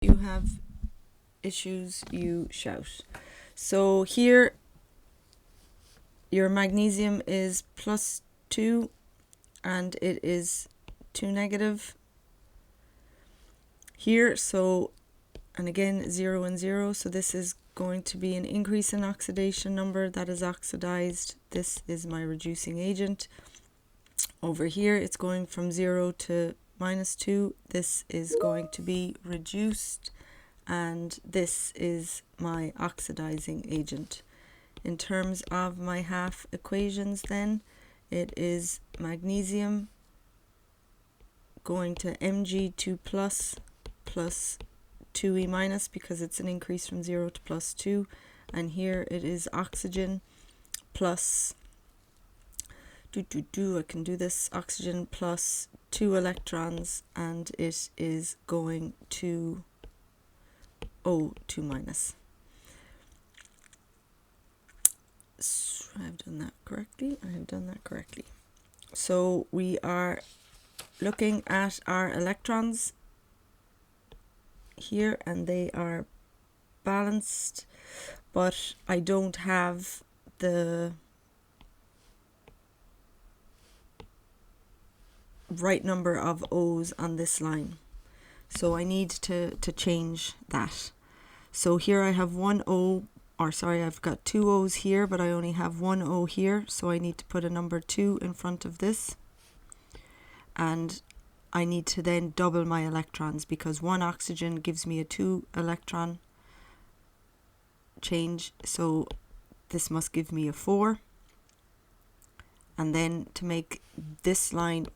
you have issues, you shout. So here your magnesium is +2 and it is 2 negative here, so, and again 0 and 0, so this is going to be an increase in oxidation number that is oxidized. This is my reducing agent. Over here it's going from 0 to -2. This is going to be reduced, and this is my oxidizing agent. In terms of my half equations then, it is magnesium going to Mg2 plus 2E minus, because it's an increase from 0 to +2, and here it is oxygen plus I can do this, oxygen plus 2 electrons, and it is going to O2 minus. So I have done that correctly. I have done that correctly. So we are looking at our electrons here, and they are balanced, but I don't have the right number of O's on this line, so I need to change that. So here I have one O, or sorry, I've got 2 O's here, but I only have 1 O here, so I need to put a number 2 in front of this, and I need to then double my electrons, because 1 oxygen gives me a 2 electron change, so this must give me a 4, and then to make this line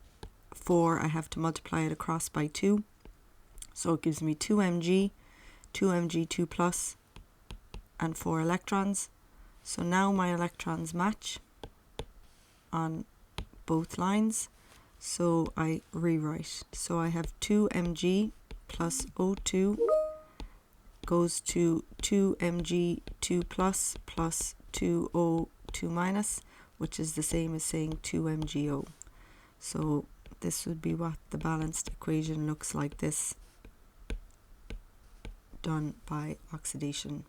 4 I have to multiply it across by 2, so it gives me 2 Mg, 2 Mg2 plus, and 4 electrons. So now my electrons match on both lines, so I rewrite. So I have 2 Mg plus O2 goes to 2 Mg2 plus 2 O2 minus, which is the same as saying 2 MgO. So this would be what the balanced equation looks like, this done by oxidation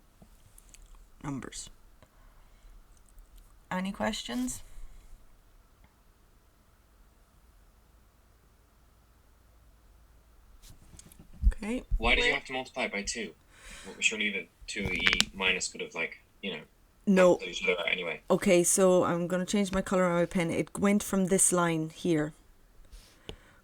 numbers. Any questions? Okay. Why did you have to multiply by 2? Well, surely the 2E minus could have, like, no. each other out anyway. Okay, so I'm going to change my color on my pen. It went from this line here.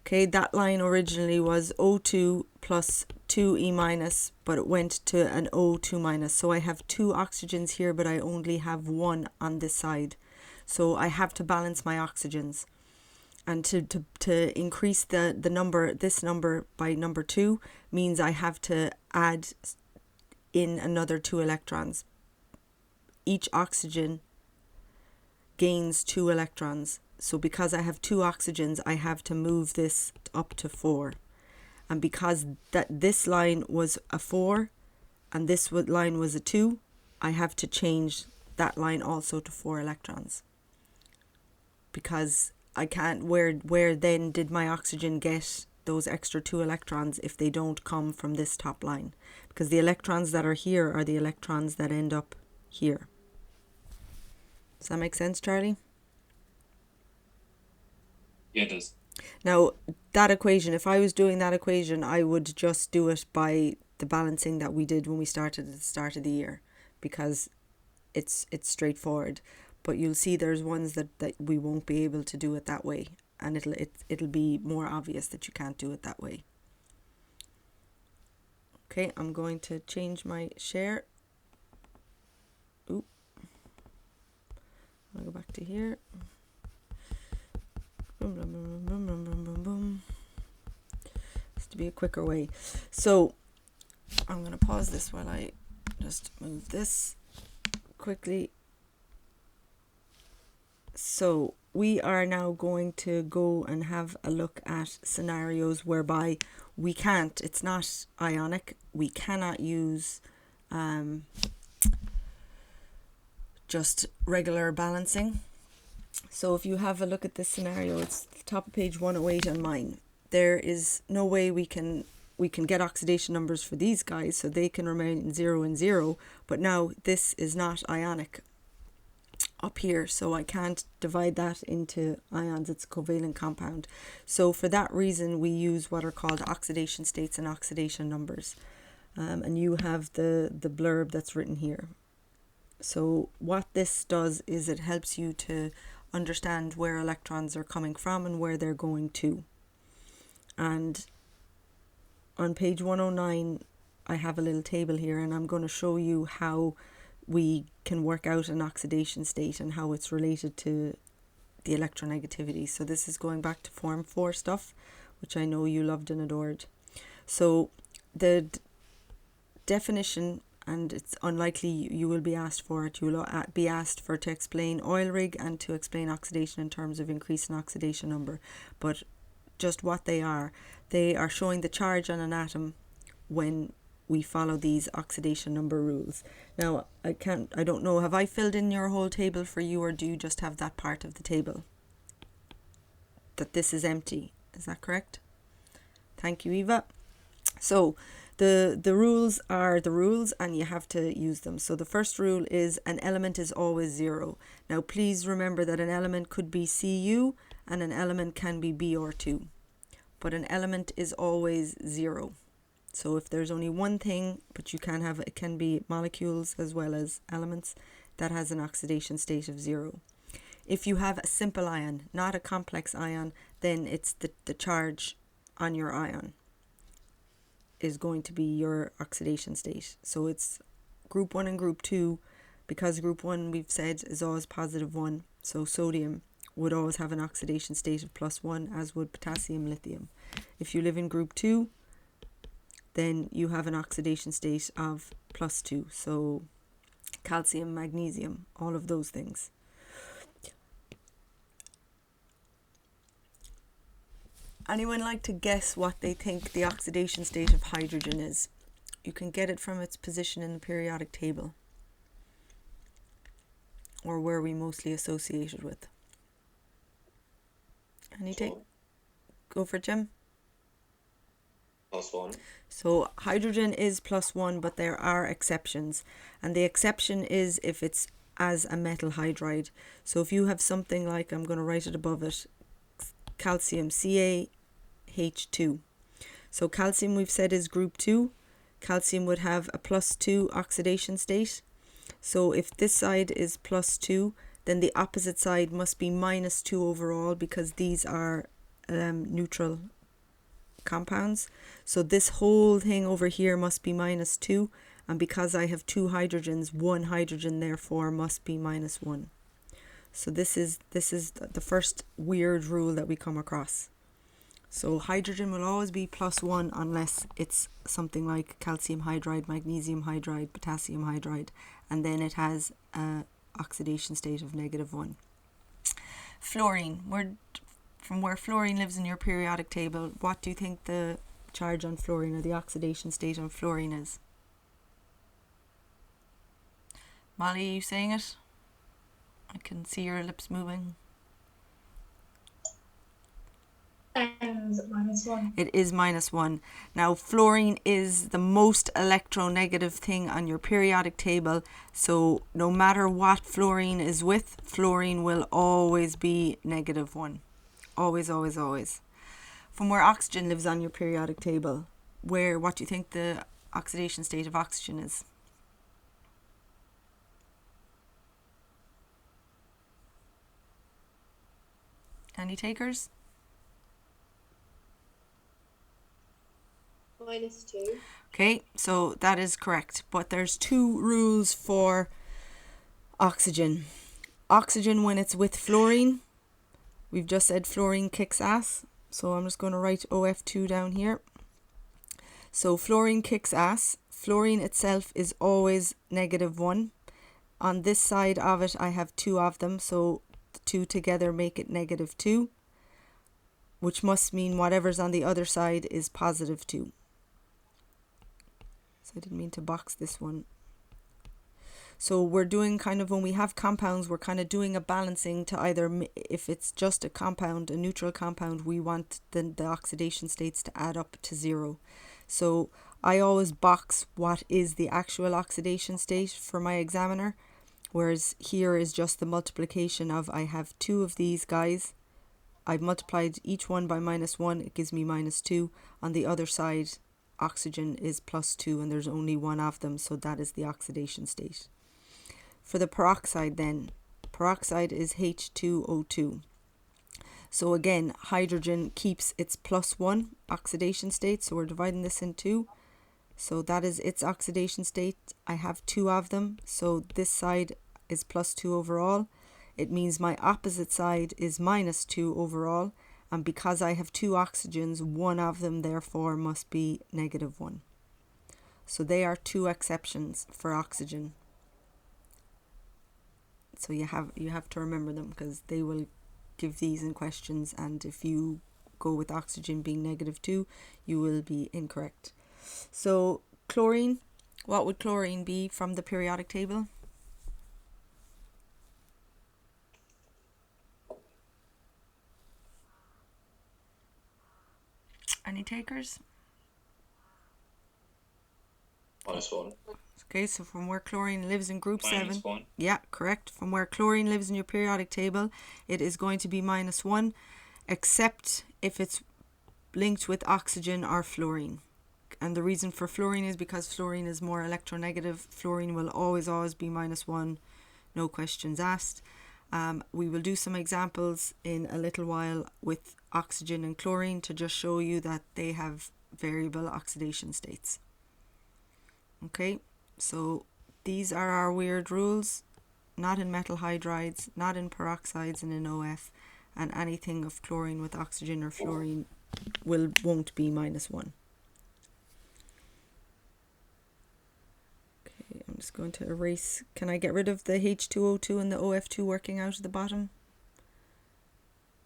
Okay, that line originally was O2 plus 2E minus, but it went to an O2 minus. So I have 2 oxygens here, but I only have 1 on this side. So I have to balance my oxygens. And to increase the number, this number by number 2, means I have to add in another 2 electrons. Each oxygen gains 2 electrons. So because I have 2 oxygens, I have to move this up to 4. And because this line was a 4 and this line was a 2, I have to change that line also to 4 electrons. Because I can't, where then did my oxygen get those extra 2 electrons if they don't come from this top line? Because the electrons that are here are the electrons that end up here. Does that make sense, Charlie? Yeah, it does. Now, that equation, if I was doing that equation, I would just do it by the balancing that we did when we started at the start of the year, because it's straightforward. But you'll see there's ones that we won't be able to do it that way, and it'll be more obvious that you can't do it that way. Okay, I'm going to change my share. Oop. I'll go back to here. Boom, boom, boom, boom, boom, boom, boom, boom. This to be a quicker way. So I'm going to pause this while I just move this quickly. So we are now going to go and have a look at scenarios whereby we can't, it's not ionic, we cannot use just regular balancing. So if you have a look at this scenario, it's the top of page 108 on mine. There is no way we can we can get oxidation numbers for these guys, so they can remain 0 and 0, but now this is not ionic up here, so I can't divide that into ions. It's a covalent compound. So for that reason, we use what are called oxidation states and oxidation numbers. And you have the blurb that's written here. So what this does is it helps you to understand where electrons are coming from and where they're going to. And on page 109, I have a little table here, and I'm going to show you how we can work out an oxidation state and how it's related to the electronegativity. So this is going back to Form 4 stuff, which I know you loved and adored. So the definition, and it's unlikely you will be asked for it, you will be asked for to explain oil rig and to explain oxidation in terms of increase in oxidation number, but just what they are showing the charge on an atom when we follow these oxidation number rules. Now, I don't know, have I filled in your whole table for you, or do you just have that part of the table? That this is empty, is that correct? Thank you, Eva. So, the rules are the rules, and you have to use them. So the first rule is an element is always 0. Now, please remember that an element could be Cu, and an element can be B or 2. But an element is always 0. So if there's only one thing, but you can have, it can be molecules as well as elements, that has an oxidation state of 0. If you have a simple ion, not a complex ion, then it's the charge on your ion is going to be your oxidation state. So it's group 1 and group 2, because group 1 we've said is always positive 1. So sodium would always have an oxidation state of +1, as would potassium, lithium. If you live in group 2, then you have an oxidation state of +2. So calcium, magnesium, all of those things. Anyone like to guess what they think the oxidation state of hydrogen is? You can get it from its position in the periodic table, or where we mostly associate it with. Any take? Go for it, Jim. +1. So hydrogen is +1, but there are exceptions, and the exception is if it's as a metal hydride. So if you have something like, I'm going to write it above it, calcium, CaH2. So calcium we've said is group 2. Calcium would have a +2 oxidation state. So if this side is +2, then the opposite side must be -2 overall, because these are neutral compounds. So this whole thing over here must be -2, and because I have 2 hydrogens, 1 hydrogen therefore must be -1. So this is the first weird rule that we come across. So hydrogen will always be +1 unless it's something like calcium hydride, magnesium hydride, potassium hydride, and then it has a oxidation state of -1. Fluorine, from where fluorine lives in your periodic table, what do you think the charge on fluorine, or the oxidation state on fluorine, is? Molly, are you saying it? I can see your lips moving. And -1. It is -1. Now, fluorine is the most electronegative thing on your periodic table, so no matter what fluorine is with, fluorine will always be -1. Always, always, always. From where oxygen lives on your periodic table, what do you think the oxidation state of oxygen is? Any takers? -2. Okay, so that is correct. But there's 2 rules for oxygen. Oxygen, when it's with fluorine, we've just said fluorine kicks ass. So I'm just going to write OF2 down here. So fluorine kicks ass. Fluorine itself is always -1. On this side of it, I have 2 of them. So the 2 together make it -2, which must mean whatever's on the other side is +2. So I didn't mean to box this one. So we're doing kind of, when we have compounds, we're kind of doing a balancing to either, if it's just a compound, a neutral compound, we want the oxidation states to add up to 0. So I always box what is the actual oxidation state for my examiner, whereas here is just the multiplication of, I have two of these guys, I've multiplied each one by -1, it gives me -2. On the other side, oxygen is +2 and there's only one of them, so that is the oxidation state. For the peroxide then, peroxide is H2O2. So again, hydrogen keeps its +1 oxidation state, so we're dividing this in two. So that is its oxidation state. I have two of them, so this side is +2 overall. It means my opposite side is -2 overall, and because I have two oxygens, one of them therefore must be -1. So they are two exceptions for oxygen. So you have to remember them, because they will give these in questions, and if you go with oxygen being -2, you will be incorrect. So chlorine, what would chlorine be from the periodic table? Any takers? -1. Okay, so from where chlorine lives in group 7. -1. Yeah, correct. From where chlorine lives in your periodic table, it is going to be -1, except if it's linked with oxygen or fluorine. And the reason for fluorine is because fluorine is more electronegative. Fluorine will always be -1, no questions asked. We will do some examples in a little while with oxygen and chlorine to just show you that they have variable oxidation states. Okay, so these are our weird rules, not in metal hydrides, not in peroxides and in OF, and anything of chlorine with oxygen or fluorine won't be -1. Okay, I'm just going to erase. Can I get rid of the H2O2 and the OF2 working out at the bottom?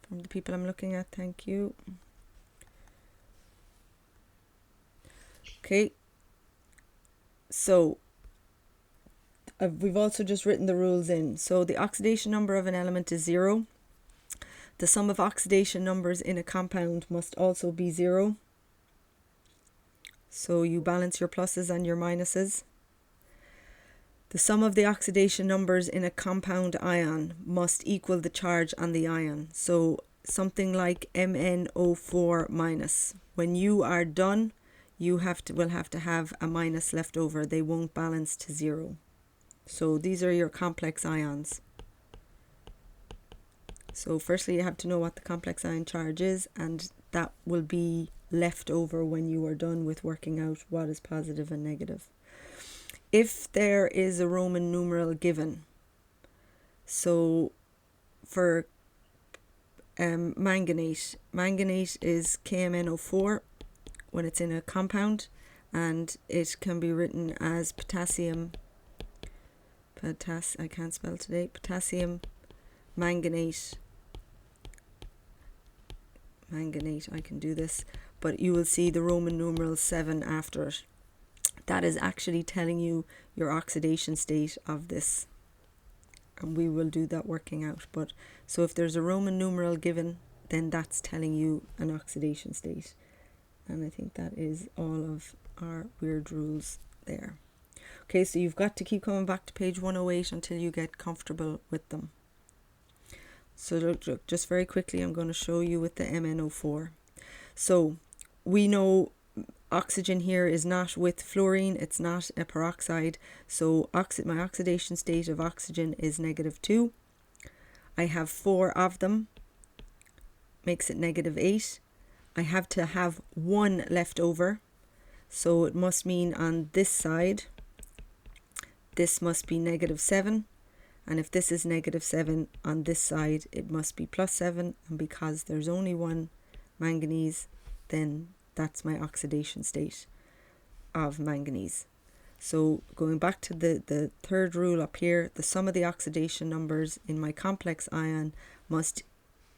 From the people I'm looking at, thank you. Okay, so we've also just written the rules in. So the oxidation number of an element is 0. The sum of oxidation numbers in a compound must also be 0. So you balance your pluses and your minuses. The sum of the oxidation numbers in a compound ion must equal the charge on the ion. So something like MnO4 minus. When you are done, you will have to have a minus left over. They won't balance to 0. So these are your complex ions. So firstly, you have to know what the complex ion charge is, and that will be left over when you are done with working out what is positive and negative. If there is a Roman numeral given, so for manganate is KMnO4 when it's in a compound, and it can be written as potassium manganate, I can do this, but you will see the Roman numeral 7 after it. That is actually telling you your oxidation state of this, and we will do that working out. But so if there's a Roman numeral given, then that's telling you an oxidation state, and I think that is all of our weird rules there. Okay, so you've got to keep coming back to page 108 until you get comfortable with them. So just very quickly, I'm going to show you with the MnO4. So we know oxygen here is not with fluorine, it's not a peroxide, so my oxidation state of oxygen is -2. I have 4 of them, makes it -8. I have to have 1 left over, so it must mean on this side this must be -7, and if this is -7 on this side, it must be +7, and because there's only 1 manganese, then that's my oxidation state of manganese. So going back to the third rule up here, the sum of the oxidation numbers in my complex ion must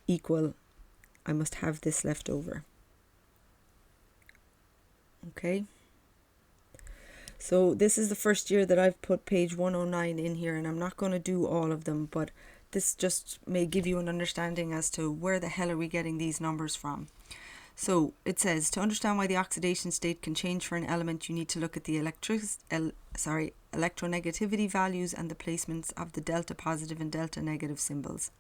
equal, I must have this left over. Okay. So this is the first year that I've put page 109 in here, and I'm not going to do all of them, but this just may give you an understanding as to where the hell are we getting these numbers from. So it says, to understand why the oxidation state can change for an element, you need to look at the electronegativity values and the placements of the delta positive and delta negative symbols.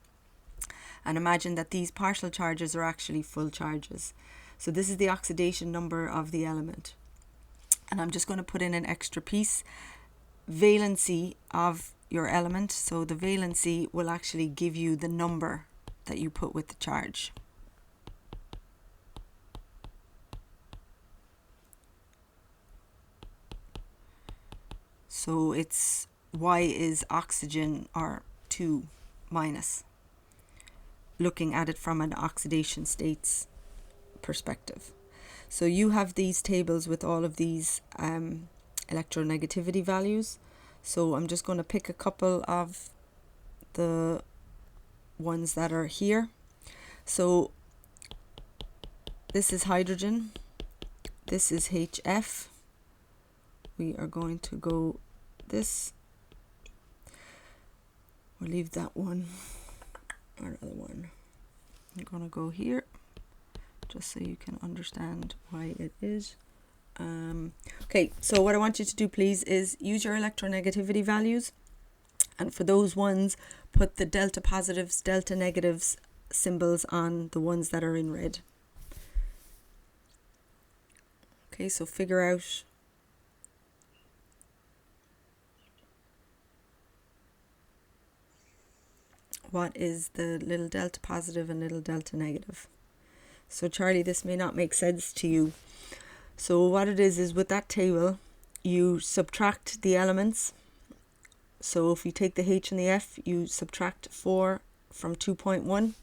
And imagine that these partial charges are actually full charges. So this is the oxidation number of the element. And I'm just going to put in an extra piece. Valency of your element. So the valency will actually give you the number that you put with the charge. So it's Y is oxygen or 2 minus, looking at it from an oxidation states perspective. So you have these tables with all of these electronegativity values. So I'm just going to pick a couple of the ones that are here. So this is hydrogen, this is HF. We are going to go this, we'll leave that one, or other one. I'm going to go here just so you can understand why it is. Okay, so what I want you to do, please, is use your electronegativity values, and for those ones, put the delta positives, delta negatives symbols on the ones that are in red. Okay, so figure out what is the little delta positive and little delta negative. So Charlie, this may not make sense to you. So what it is with that table, you subtract the elements. So if you take the H and the F, you subtract 4 from 2.1.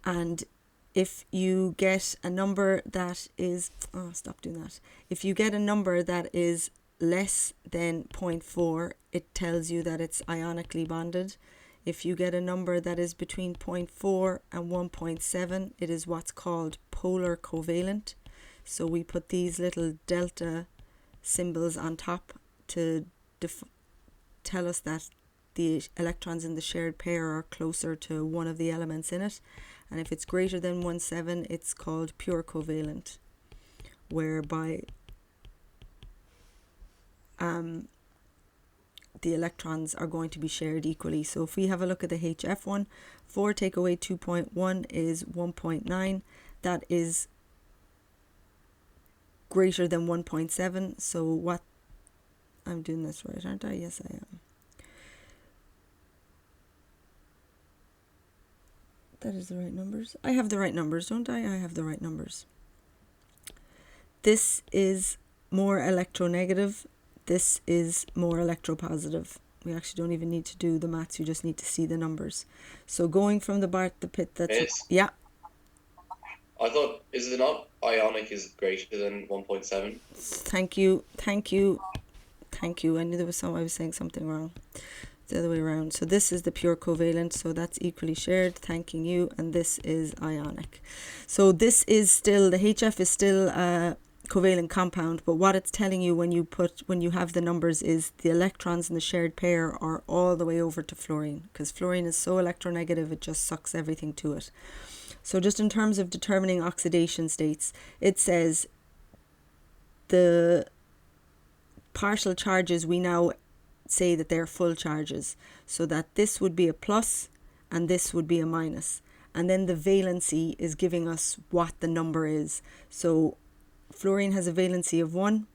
And if you get a number that is, stop doing that. If you get a number that is less than 0.4, it tells you that it's ionically bonded. If you get a number that is between 0.4 and 1.7, it is what's called polar covalent. So we put these little delta symbols on top to tell us that the electrons in the shared pair are closer to one of the elements in it. And if it's greater than 1.7, it's called pure covalent, whereby the electrons are going to be shared equally. So if we have a look at the HF one, 4 take away 2.1 is 1.9. That is greater than 1.7. So what, I'm doing this right, aren't I? Yes, I am. That is the right numbers. I have the right numbers, don't I? I have the right numbers. This is more electronegative. This is more electropositive. We actually don't even need to do the maths, you just need to see the numbers. So going from the bar to the pit, that's... Yes. Yeah. I thought, is it not ionic is greater than 1.7? Thank you. Thank you. Thank you. I knew there was I was saying something wrong. The other way around. So this is the pure covalent, so that's equally shared, thanking you, and this is ionic. So this is still, the HF is still a covalent compound, but what it's telling you when you have the numbers is the electrons in the shared pair are all the way over to fluorine, because fluorine is so electronegative it just sucks everything to it. So just in terms of determining oxidation states, it says the partial charges, we now say that they're full charges, so that this would be a plus and this would be a minus, and then the valency is giving us what the number is. So fluorine has a valency of 1,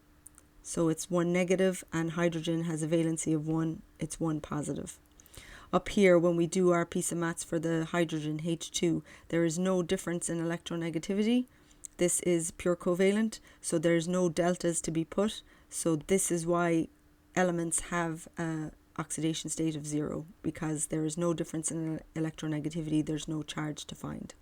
so it's 1 negative, and hydrogen has a valency of 1, it's 1 positive. Up here, when we do our piece of maths for the hydrogen, H2, there is no difference in electronegativity. This is pure covalent, so there's no deltas to be put. So this is why elements have an oxidation state of 0, because there is no difference in electronegativity, there's no charge to find.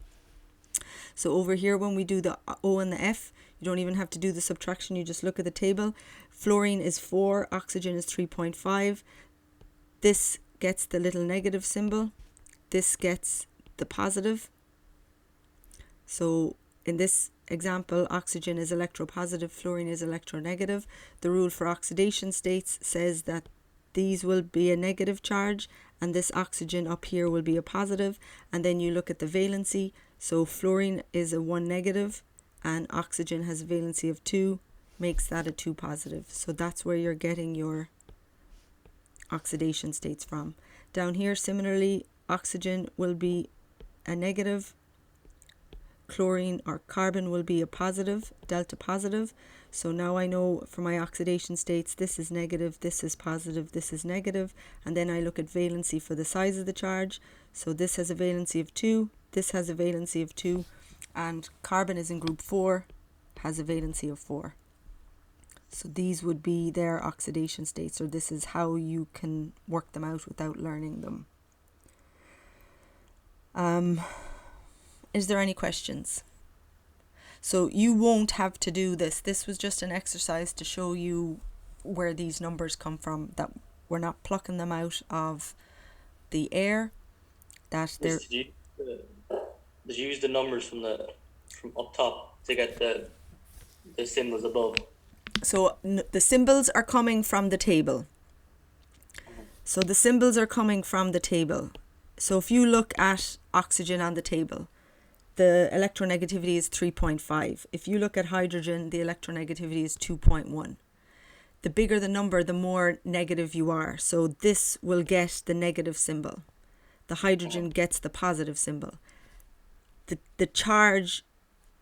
So over here, when we do the O and the F, you don't even have to do the subtraction, you just look at the table. Fluorine is 4, oxygen is 3.5. This gets the little negative symbol, this gets the positive. So in this example, oxygen is electropositive, fluorine is electronegative. The rule for oxidation states says that these will be a negative charge and this oxygen up here will be a positive. And then you look at the valency. So fluorine is a 1 negative, and oxygen has a valency of 2, makes that a 2 positive. So that's where you're getting your oxidation states from. Down here, similarly, oxygen will be a negative, chlorine or carbon will be a positive, delta positive. So now I know for my oxidation states, this is negative, this is positive, this is negative. And then I look at valency for the size of the charge. So this has a valency of 2, this has a valency of 2, and carbon is in group 4, has a valency of 4. So these would be their oxidation states, or this is how you can work them out without learning them. Is there any questions? So you won't have to do this. This was just an exercise to show you where these numbers come from, that we're not plucking them out of the air, that they're... Did you use the numbers from up top to get the symbols above? So the symbols are coming from the table. So the symbols are coming from the table. So if you look at oxygen on the table, the electronegativity is 3.5. If you look at hydrogen, the electronegativity is 2.1. The bigger the number, the more negative you are. So this will get the negative symbol. The hydrogen gets the positive symbol. The charge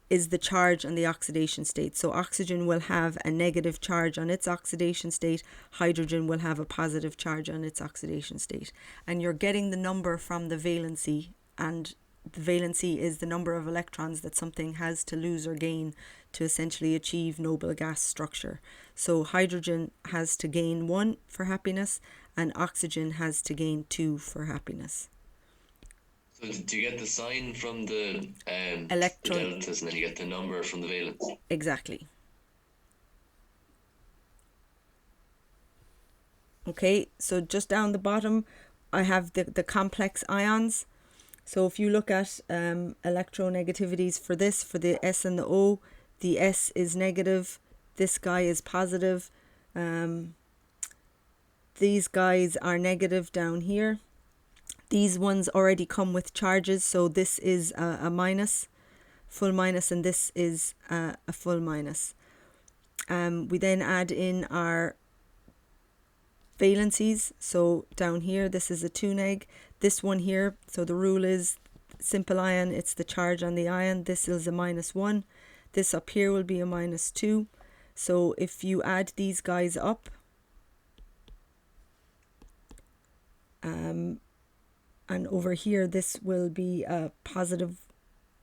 is the charge on the oxidation state. So oxygen will have a negative charge on its oxidation state. Hydrogen will have a positive charge on its oxidation state. And you're getting the number from the valency, and the valency is the number of electrons that something has to lose or gain to essentially achieve noble gas structure. So hydrogen has to gain 1 for happiness, and oxygen has to gain 2 for happiness. So do you get the sign from the Electron, the deltas, and then you get the number from the valence? exactly. Okay, so just down the bottom, I have the complex ions. So if you look at electronegativities for this, for the S and the O, the S is negative, this guy is positive. These guys are negative down here. These ones already come with charges, so this is a minus, full minus, and this is a full minus. We then add in our valencies. So down here, this is a 2 neg. This one here, so the rule is simple ion, it's the charge on the ion. This is a -1. This up here will be a -2. So if you add these guys up, and over here, this will be a positive,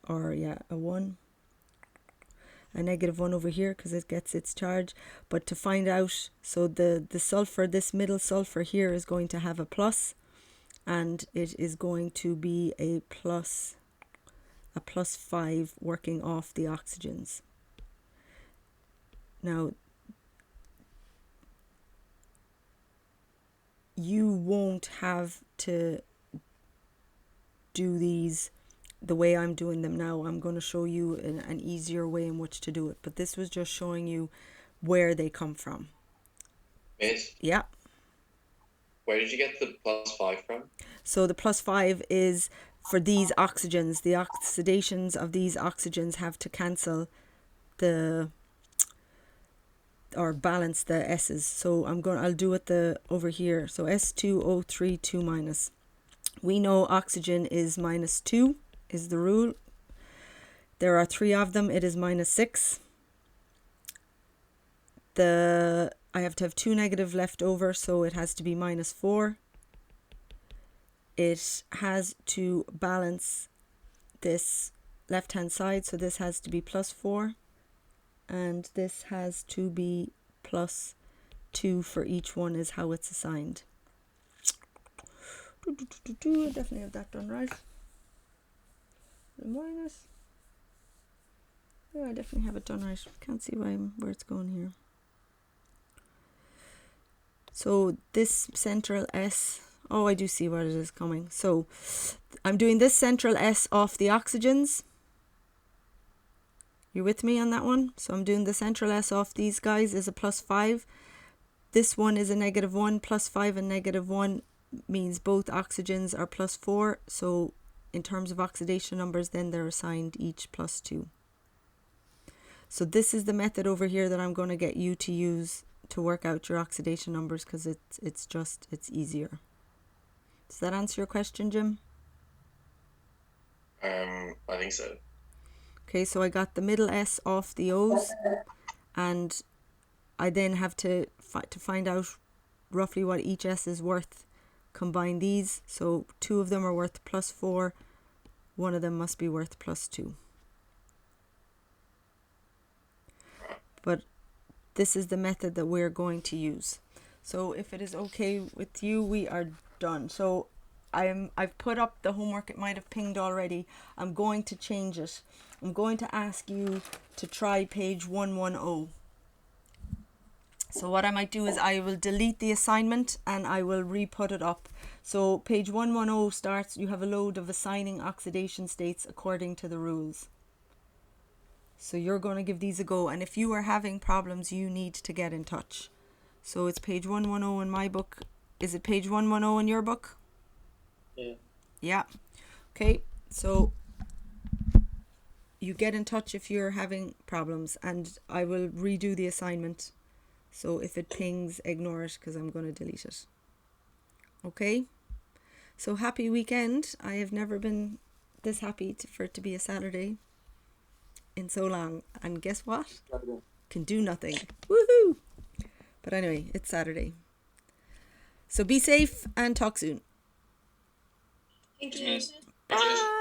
or a 1. A -1 over here because it gets its charge. But to find out, so the sulfur, this middle sulfur here is going to have a plus, and it is going to be a plus 5 working off the oxygens. Now, you won't have to do these the way I'm doing them now. I'm going to show you an easier way in which to do it, but this was just showing you where they come from. Miss, Yeah. where did you get the +5 from? So the +5 is for these oxygens. The oxidations of these oxygens have to cancel or balance the S's. So I'll do it over here. So S2O3 2-. We know oxygen is -2 is the rule. There are 3 of them. It is -6. I have to have 2 negative left over, so it has to be -4. It has to balance this left hand side, so this has to be +4, and this has to be +2 for each one, is how it's assigned. I definitely have that done right. The minus. Yeah, I definitely have it done right. Can't see where it's going here. So this central S, oh, I do see where it is coming. So I'm doing this central S off the oxygens. You with me on that one? So I'm doing the central S off these guys is a +5. This one is a -1, +5 and -1. means both oxygens are +4. So in terms of oxidation numbers, then they're assigned each +2. So this is the method over here that I'm going to get you to use to work out your oxidation numbers, because it's easier. Does that answer your question, Jim? I think so. Okay, so I got the middle S off the O's, and I then have to find out roughly what each S is worth. Combine these, so 2 of them are worth +4, 1 of them must be worth +2. But this is the method that we're going to use. So if it is okay with you, we are done. So I've put up the homework. It might have pinged already. I'm going to change it. I'm going to ask you to try page 110. So what I might do is I will delete the assignment and I will re-put it up. So page 110 starts, you have a load of assigning oxidation states according to the rules. So you're going to give these a go, and if you are having problems, you need to get in touch. So it's page 110 in my book. Is it page 110 in your book? Yeah. Yeah. Okay, so you get in touch if you're having problems, and I will redo the assignment. So if it pings, ignore it, because I'm going to delete it. Okay? So happy weekend. I have never been this happy for it to be a Saturday in so long. And guess what? Can do nothing. Woohoo! But anyway, it's Saturday. So be safe and talk soon. Thank you. Bye.